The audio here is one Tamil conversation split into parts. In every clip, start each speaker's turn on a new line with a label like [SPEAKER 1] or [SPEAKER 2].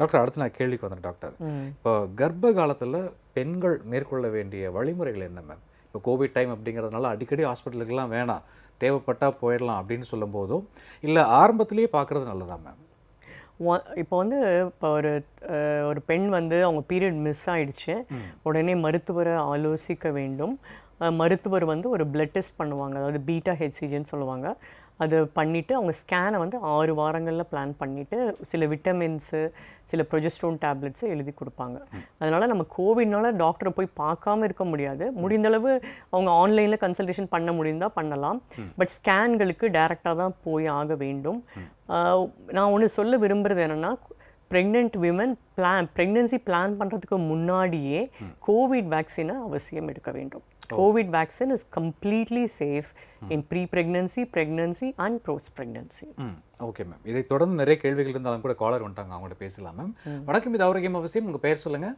[SPEAKER 1] டாக்டர் அடுத்து நான் கேள்விக்கு வந்தேன் டாக்டர். இப்போ கர்ப்ப காலத்தில் பெண்கள் மேற்கொள்ள வேண்டிய வழிமுறைகள் என்ன மேம்? இப்போ கோவிட் டைம் அப்படிங்கிறதுனால அடிக்கடி ஹாஸ்பிட்டலுக்கெல்லாம் வேணாம், தேவைப்பட்டால் போயிடலாம் அப்படின்னு சொல்லும் போதும், இல்லை ஆரம்பத்திலேயே பார்க்குறது நல்லதா மேம்?
[SPEAKER 2] இப்போ வந்து இப்போ ஒரு பெண் வந்து அவங்க பீரியட் மிஸ் ஆயிடுச்சு, உடனே மருத்துவரை ஆலோசிக்க வேண்டும். மருத்துவர் வந்து ஒரு பிளட் டெஸ்ட் பண்ணுவாங்க, அதாவது பீட்டா ஹெச்சிஜின்னு சொல்லுவாங்க. அது பண்ணிவிட்டு அவங்க ஸ்கேனை வந்து 6 வாரங்களில் பிளான் பண்ணிவிட்டு சில விட்டமின்ஸு, சில ப்ரொஜெஸ்ட்ரோன் டேப்லெட்ஸு எழுதி கொடுப்பாங்க. அதனால் நம்ம கோவிட்னால டாக்டரை போய் பார்க்காம இருக்க முடியாது. முடிந்தளவு அவங்க ஆன்லைனில் கன்சல்டேஷன் பண்ண முடிந்தால் பண்ணலாம். பட் ஸ்கேன்களுக்கு டைரெக்டாக தான் போய் ஆக வேண்டும். நான் ஒன்று சொல்ல விரும்புகிறது என்னென்னா, ப்ரெக்னென்ட் விமன் ப்ரெக்னென்சி பிளான் பண்ணுறதுக்கு முன்னாடியே கோவிட் வேக்சினை அவசியம் எடுக்க வேண்டும். COVID vaccine is completely safe in pre-pregnancy, pregnancy and post-pregnancy.
[SPEAKER 1] Okay ma'am. இதை தொடர்ந்து நிறைய கேள்விகள் இருந்தாலும் கூட காலர் வந்துட்டாங்க, அவங்கள்ட்ட பேசலாம் மேம். வணக்கம், இது ஆரோக்கியம் அவசியம். உங்கள் பெயர் சொல்லுங்க.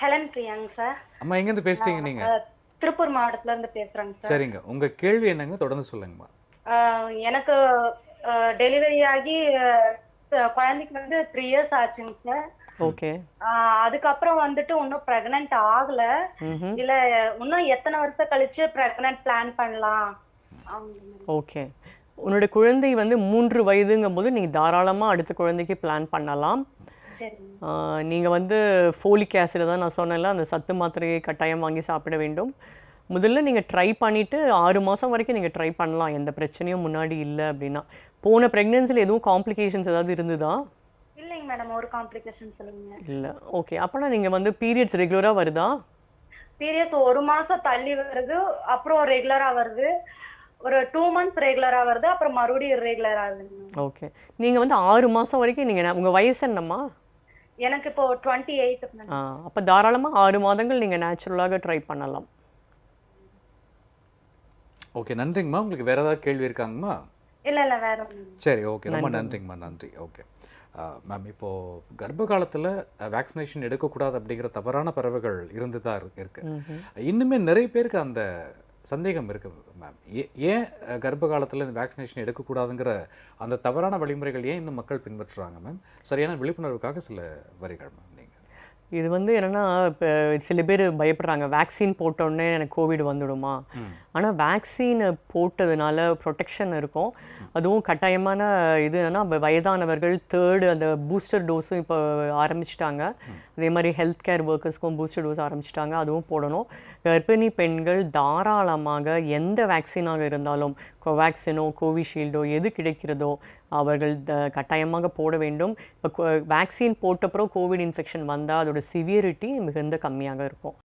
[SPEAKER 3] Helen Priyanka sir.
[SPEAKER 1] அம்மா, எங்கேருந்து பேசுறீங்க நீங்க?
[SPEAKER 3] திருப்பூர் மாவட்டத்துல இருந்து பேசுறேங்க சார்.
[SPEAKER 1] சரிங்க, உங்க கேள்வி என்னங்க, தொடர்ந்து சொல்லுங்கம்மா.
[SPEAKER 3] எனக்கு டெலிவரி ஆகி குழந்தைக்கு வந்து 3 years ஆச்சுங்க சார்.
[SPEAKER 2] ஓகே.
[SPEAKER 3] அதுக்கப்புறம் வந்துட்டு இன்னும் பிரெக்னன்ட் ஆகல. இல்ல இன்னும் எத்தனை வருஷம் கழிச்சு பிரெக்னன்ட் பிளான் பண்ணலாம்?
[SPEAKER 2] ஓகே. உன்னோட குழந்தை வந்து 3 வயதுங்கும் போது நீங்க தாராளமா அடுத்த குழந்தைக்கு பிளான் பண்ணலாம். நீங்க வந்து ஃபோலிக் ஆசிட் தான் நான் சொன்னேன்ல, அந்த சத்து மாத்திரையை கட்டாயம் வாங்கி சாப்பிட வேண்டும். முதல்ல நீங்க ட்ரை பண்ணிட்டு 6 மாசம் வரைக்கும் நீங்க ட்ரை பண்ணலாம், எந்த பிரச்சனையும் முன்னாடி இல்லை அப்படின்னா. போன பிரெக்னன்சில எதுவும் காம்ப்ளிகேஷன்ஸ் ஏதாவது இருந்ததா?
[SPEAKER 3] இல்லைங்க மேடம், ஒரு காம்ப்ளிகேஷன் சொல்லுங்க.
[SPEAKER 2] இல்ல. ஓகே. அப்பனா நீங்க வந்து பீரியட்ஸ் ரெகுலரா வருதா?
[SPEAKER 3] பீரியட்ஸ் 1 மாசம் தள்ளி வருது, அப்புறம் ரெகுலரா வருது. ஒரு 2 months ரெகுலரா வருது, அப்புறம் மறுபடியும் இர்ரெகுலரா ஆகுது.
[SPEAKER 2] ஓகே. நீங்க வந்து 6 மாசம் வரைக்கும் நீங்க உங்க வயசு என்னம்மா?
[SPEAKER 3] எனக்கு இப்போ 28.
[SPEAKER 2] அப்ப தாராளமா 6 மாதங்கள் நீங்க நேச்சுரலாக ட்ரை பண்ணலாம்.
[SPEAKER 1] ஓகே, நன்றிங்கம்மா. உங்களுக்கு வேற ஏதாவது கேள்வி இருக்காங்கம்மா?
[SPEAKER 3] இல்ல வேற.
[SPEAKER 1] சரி, ஓகே, ரொம்ப நன்றிங்கம்மா. நன்றி. ஓகே மேம், இப்போது கர்ப்ப காலத்தில் வேக்சினேஷன் எடுக்கக்கூடாது அப்படிங்கிற தவறான பறவைகள் இருந்து தான் இருக்கு. இன்னுமே நிறைய பேருக்கு அந்த சந்தேகம் இருக்குது மேம். ஏன் கர்ப்ப காலத்தில் இந்த வேக்சினேஷன் எடுக்கக்கூடாதுங்கிற அந்த தவறான வழிமுறைகள் ஏன் இன்னும் மக்கள் பின்பற்றுறாங்க மேம்? சரியான விழிப்புணர்வுக்காக சில வரிகள் மேம். நீங்கள்
[SPEAKER 2] இது வந்து என்னென்னா, இப்போ சில பேர் பயப்படுறாங்க, வேக்சின் போட்டோடனே எனக்கு கோவிட் வந்துடுமா? ஆனால் வேக்சின் போட்டதுனால ப்ரொடெக்ஷன் இருக்கும். அதுவும் கட்டாயமான இது என்னென்னா, வயதானவர்கள் 3rd அந்த பூஸ்டர் டோஸும் இப்போ ஆரம்பிச்சிட்டாங்க. அதே மாதிரி ஹெல்த் கேர் ஒர்க்கர்ஸ்க்கும் பூஸ்டர் டோஸ் ஆரம்பிச்சிட்டாங்க, அதுவும் போடணும். கர்ப்பிணி பெண்கள் தாராளமாக எந்த வேக்சினாக இருந்தாலும், கோவேக்சினோ கோவிஷீல்டோ எது கிடைக்கிறதோ அவர்கள் கட்டாயமாக போட வேண்டும். இப்போ வேக்சின் போட்டப்புறம் கோவிட் இன்ஃபெக்ஷன் வந்தால் அதோட சிவியரிட்டி மிகுந்த கம்மியாக இருக்கும்.